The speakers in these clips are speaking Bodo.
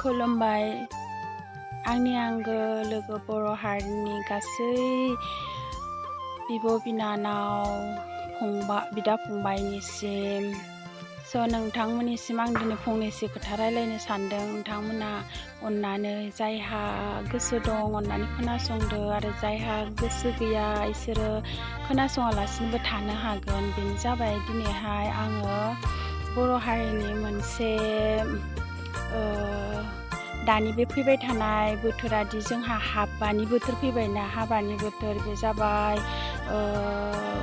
खुलुमबाय आंनि आंगो लोगो बर' हारिनि गासै बिब' बिनानाव बिदा फंबायनिसिम नोंथांमोननिसिम आं दिनै फंनैसो खोथा रायलायनो सानदों। नोंथांमोना अननानै जायहा गोसो दं अननानै खोनासंदो आरो जायहा गोसो गैया इसोरो खोनासङालासिनोबो थानो हागोन। बेनो जाबाय दिनैहाय आङो बर' हारिनि मोनसे दानि बे फैबाय थानाय बोथोरादि जोंहा हाबानि बोथोर फैबायना, हाबानि बोथोर बे जाबाय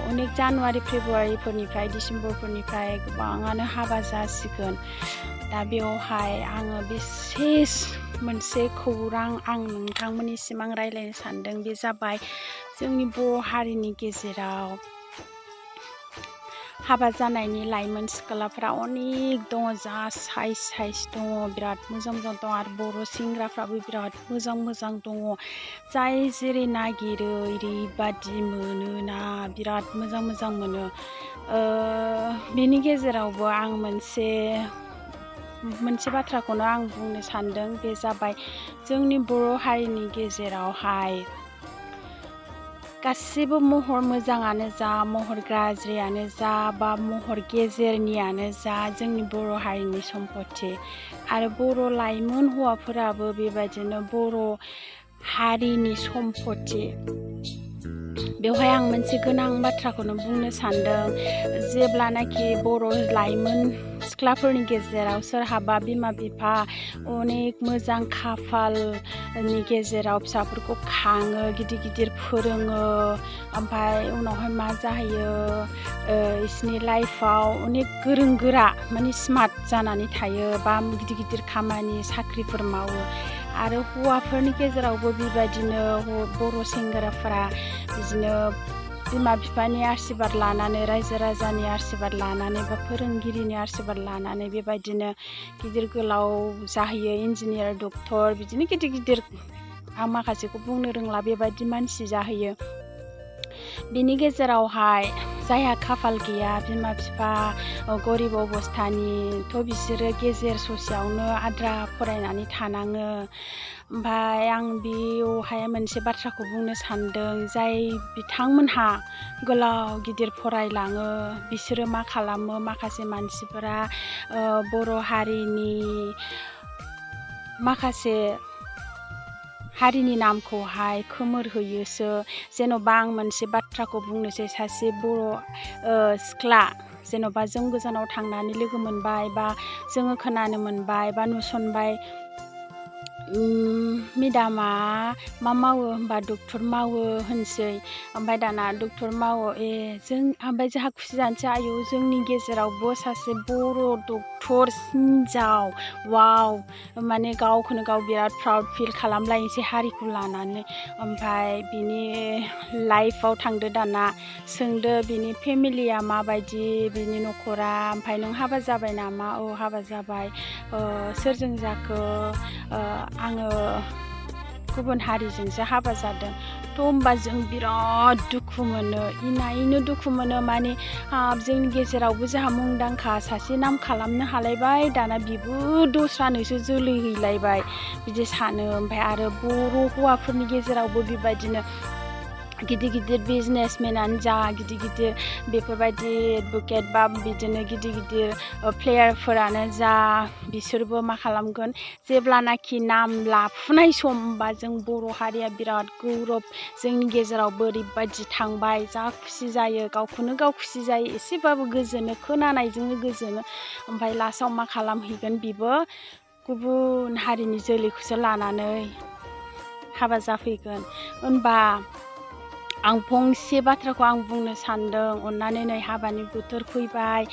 अनेक जानुवारि फेब्रुवारिफोरनिफ्राय डिसेम्बरफोरनिफ्राय गोबाङानो हाबा जासिगोन। दा बेवहाय आङो बिसेस मोनसे खौरां आं नोंथांमोननिसिम आं रायलायनो सानदों। बे जाबाय जोंनि बर' हारिनि गेजेराव हाबा जानायनि लाइमोन सिख्लाफ्रा अनेक दङ, जा साइज दङ, बिराद मोजां दं आरो बर' सेंग्राफ्राबो बिराद मोजां दङ। जाय जेरै नागिरो ओरैबादि मोनोना, बिराद मोजां मोनो। बेनि गेजेरावबो आं मोनसे बाथ्राखौनो आं बुंनो सानदों। बे जाबाय जोंनि बर' हारिनि गेजेरावहाय गासिबो महर मोजाङानो जा, महर गाज्रियानो जा, बा महर गेजेरनियानो जा, जोंनि बर' हारिनि सम्पति आरो बर' लाइमोन हौवाफोराबो बेबायदिनो बर' हारिनि सम्पति। बेवहाय आं मोनसे गोनां बाथ्राखौनो बुंनो सानदों। जेब्लानाखि बर' लाइमोन सिख्लाफोरनि गेजेराव सोरहाबा बिमा बिफा अनेक मोजां खाफालनि गेजेराव फिसाफोरखौ खाङो, गिदिर फोरोङो, ओमफ्राय उनावहाय मा जाहैयो, इसनि लाइफआव अनेक गोरों गोरा माने स्मार्ट जानानै थायो बा गिदिर खामानि साख्रिफोर मावो। आरो हौवाफोरनि गेजेरावबो बेबायदिनो बर' सेंग्राफोरा बिदिनो बिमा बिफानि आशीर्बाद लानानै, रायजो राजानि आशीर्बाद लानानै बा फोरोंगिरिनि आशीर्बाद लानानै बेबायदिनो गिदिर गोलाव जाहैयो, इन्जिनियार, डक्टर, बिदिनो गिदिर आं माखासेखौ बुंनो रोंला, बेबायदि मानसि जाहैयो। बिनि गेजेरावहाय जायहा खाफाल गैया, बिमा बिफा गरिब अबस्थानि, बिसोरो गेजेर ससेयावनो आद्रा फरायनानै थानाङो। ओमफ्राय आं बेवहाय मोनसे बाथ्राखौ बुंनो सानदों। जाय बिथांमोनहा गोलाव गिदिर फरायलाङो बिसोरो मा खालामो, माखासे मानसिफोरा बर' हारिनि माखासे हारिनि नामखौहाय खोमोरहोयोसो। जेन'बा आं मोनसे बाथ्राखौ बुंनोसै, सासे बर' सिख्ला जेन'बा जों गोजानाव थांनानै लोगो मोनबाय बा जोङो खोनानो मोनबाय बा नुसनबाय, मेडामा मा मावो होनबा डक्टर मावो होनसै। ओमफ्राय दाना डक्टर मावो, ओमफ्राय जोंहा खुसि जानोसै, आयौ जोंनि गेजेरावबो सासे बर' डक्टर हिन्जाव, वाव, माने गावखौनो गाव बिराद प्राउड फिल खालामलायनोसै हारिखौ लानानै। ओमफ्राय बिनि लाइफआव थांदो, दाना सोंदो बिनि फेमिलिया माबायदि, बिनि न'खरा, ओमफ्राय नों हाबा जाबाय नामा? औ हाबा जाबाय। सोरजों जाखो? आङो गुबुन हारिजोंसो हाबा जादों। होमबा जों बिराद दुखु मोनो, इनायनो दुखु मोनो। माने जोंनि गेजेरावबो जोंहा मुंदांखा सासे नाम खालामनो हालायबाय, दाना बिबो दस्रानोसो जोलै हैलायबाय, बिदि सानो। ओमफ्राय आरो बर' हौवाफोरनि गेजेरावबो बेबायदिनो गिदिर बिजनेसमेनानो जा, गिदिर बेफोरबायदि एडभकेट बा बिदिनो गिदिर प्लेयारफोरानो जा, बिसोरबो मा खालामगोन, जेब्लानाखि नाम लाफुनाय सम, बा जों बर' हारिया बिराद गौरब, जोंनि गेजेरावबो ओरैबायदि थांबाय, जा खुसि जायो, गावखौनो गाव खुसि जायो, एसेबाबो गोजोनो, खोनानायजोंनो गोजोनो। ओमफ्राय लास्टआव मा खालामहैगोन, बिबो गुबुन हारिनि जोलैखौसो लानानै हाबा जाफैगोन। होनबा आं फंसे बाथ्राखौ आं बुंनो सानदों, अननानै नै हाबानि बोथोर फैबाय,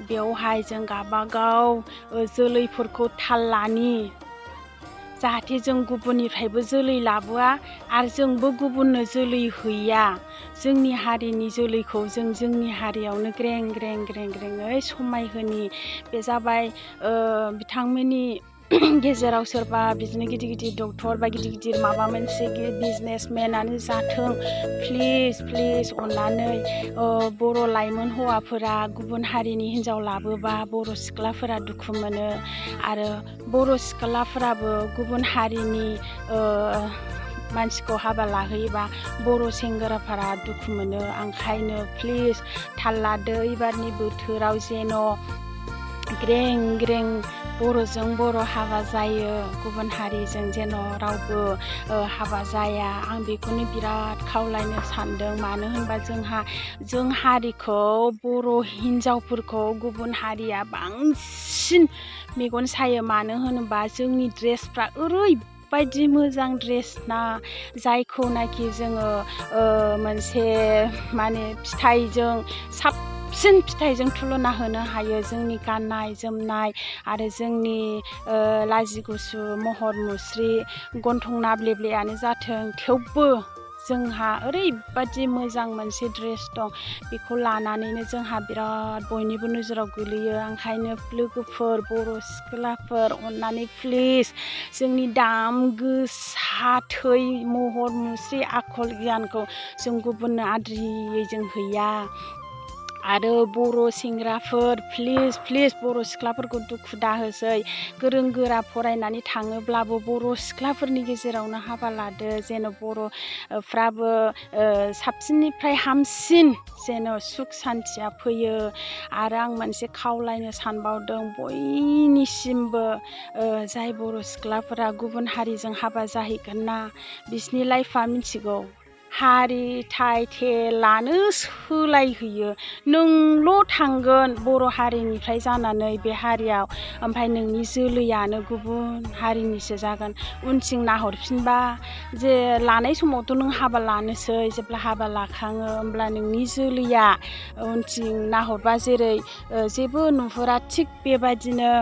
बेवहाय जों गावबागाव जोलैफोरखौ थाल लानि, जाहाथे जों गुबुननिफ्रायबो जोलै लाबोआ आरो जोंबो गुबुननो जोलै हैया। जोंनि हारिनि जोलैखौ जों जोंनि हारियावनो ग्रें ग्रेङै समायहोनि। बे जाबाय बिथांमोननि गेजेराव सोरबा बिदिनो गिदिर गिदिर डक्टर बा गिदिर गिदिर माबा मोनसे बिजनेसमेनानो जाथों प्लिज अननानै बर' लाइमोन हौवाफोरा गुबुन हारिनि हिन्जाव लाबोबा बर' सिख्लाफोरा दुखु मोनो आरो बर' सिख्लाफोराबो गुबुन हारिनि मानसिखौ हाबा लाहैयोबा बर' सेंग्राफोरा दुखु मोनो। ओंखायनो प्लिज थाल लादो एबारनि बोथोराव जेन' ग्रें बर'जों बर' हाबा जायो, गुबुन हारिजों जेन' रावबो हाबा जाया। आं बेखौनो बिराद खावलायनो सानदों। मानो होनबा जों हारिखौ बर' हिन्जावफोरखौ गुबुन हारिया बांसिन मेगन सायो। मानो होनोबा जोंनि ड्रेसफ्रा ओरैबायदि मोजां ड्रेस ना, जायखौनाखि जोङो मोनसे माने साबसिन फिथाइजों तुलना होनो हायो। जोंनि गाननाय जोमनाय आरो जोंनि लाजि गुसु महर मुस्रि गन्थं नाब्लेब्लेयानो जाथों, थेवबो जोंहा ओरैबादि मोजां मोनसे ड्रेस दं। बेखौ लानानैनो जोंहा बिराद बयनिबो नोजोराव गोलैयो। ओंखायनो लोगोफोर, बर' सिख्लाफोर अननानै प्लिज जोंनि दाम गोसा थै महर मुस्रि आखल गियानखौ जों गुबुननो आद्रियै जों हैया। आरो बर' सेंग्राफोर प्लिज बर' सिख्लाफोरखौ दुखु दाहोसै। गोरों गोरा फरायनानै थाङोब्लाबो बर' सिख्लाफोरनि गेजेरावनो हाबा लादो, जेन' बर'फ्राबो साबसिननिफ्राय हामसिन जेन' सुख सान्थिया फैयो। आरो आं मोनसे खावलायनो सानबावदों बयनिसिमबो, जाय बर' सिख्लाफोरा गुबुन हारिजों हाबा जाहैगोन ना, बिसिनि लाइफआ मिथिगौ हारि टाइटेलानो सोलायहैयो। नोंल' थांगोन बर' हारिनिफ्राय जानानै बे हारियाव, ओमफ्राय नोंनि जोलैयानो गुबुन हारिनिसो जागोन। उनथिं नाहरफिनबा जे लानाय समावथ' नों हाबा लानोसै, जेब्ला हाबा लाखाङो होमब्ला नोंनि जोलैया उनथिं नाहरबा जेरै जेबो नुहुरा, थिग बेबायदिनो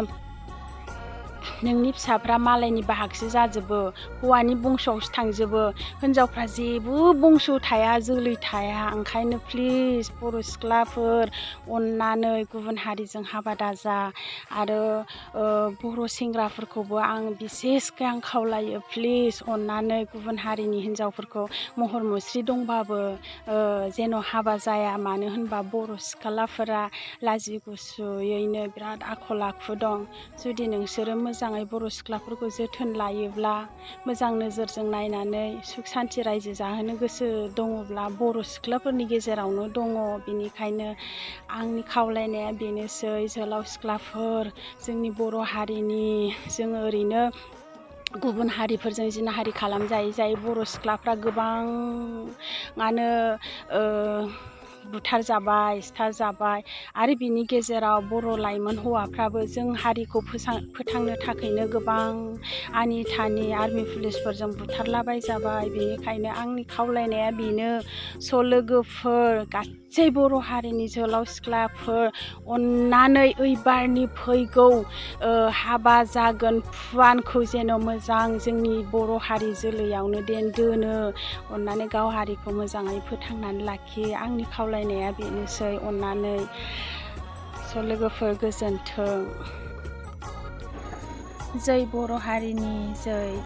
नोंनि फिसाफ्रा मालायनि बाहागसो जाजोबो, हौवानि बंस'आवसो थांजोबो। हिन्जावफ्रा जेबो बंस' थाया, जोलै थाया। ओंखायनो प्लिज बर' सिख्लाफोर अननानै गुबुन हारिजों हाबा दाजा। आरो बर' सेंग्राफोरखौबो आं बिसेसकै आं खावलायो, प्लिज अननानै गुबुन हारिनि हिन्जावफोरखौ महर मुस्रि दंबाबो जेन' हाबा जाया। मानो होनबा बर' सिख्लाफोरा लाजि गुसुयैनो बिराद आखल आखु दं। जुदि नोंसोरो मोजाङै बर' सिख्लाफोरखौ जोथोन लायोब्ला, मोजां नोजोरजों नायनानै सुख सान्थि रायजो जाहोनो गोसो दङब्ला बर' सिख्लाफोरनि गेजेरावनो दङ। बेनिखायनो आंनि खावलायनाया बेनोसै, जोहोलाव सिख्लाफोर, जोंनि बर' हारिनि जोङो ओरैनो गुबुन हारिफोरजों जिनाहारि खालामजायै बर' सिख्लाफ्रा गोबाङानो बुथार जाबाय, सिथार जाबाय। आरो बिनि गेजेराव बर' लाइमोन हौवाफ्राबो जों हारिखौ फोथांनो थाखायनो गोबां आनि थानि आर्मि पुलिसफोरजों बुथारलाबाय जाबाय। बेनिखायनो आंनि खावलायनाया बेनो, लोगोफोर गासै बर' हारिनि जोहोलाव सिख्लाफोर अननानै ओइबारनि फैगौ हाबा जागोन फुवानखौ जेन' मोजां जोंनि बर' हारि जोलैयावनो दोनो। अननानै गाव हारिखौ मोजाङै फोथांनानै लाखि। आंनि खावलायनाया बेनोसै, अननानै। लोगोफोर गोजोन्थों। जै बर' हारिनि जै।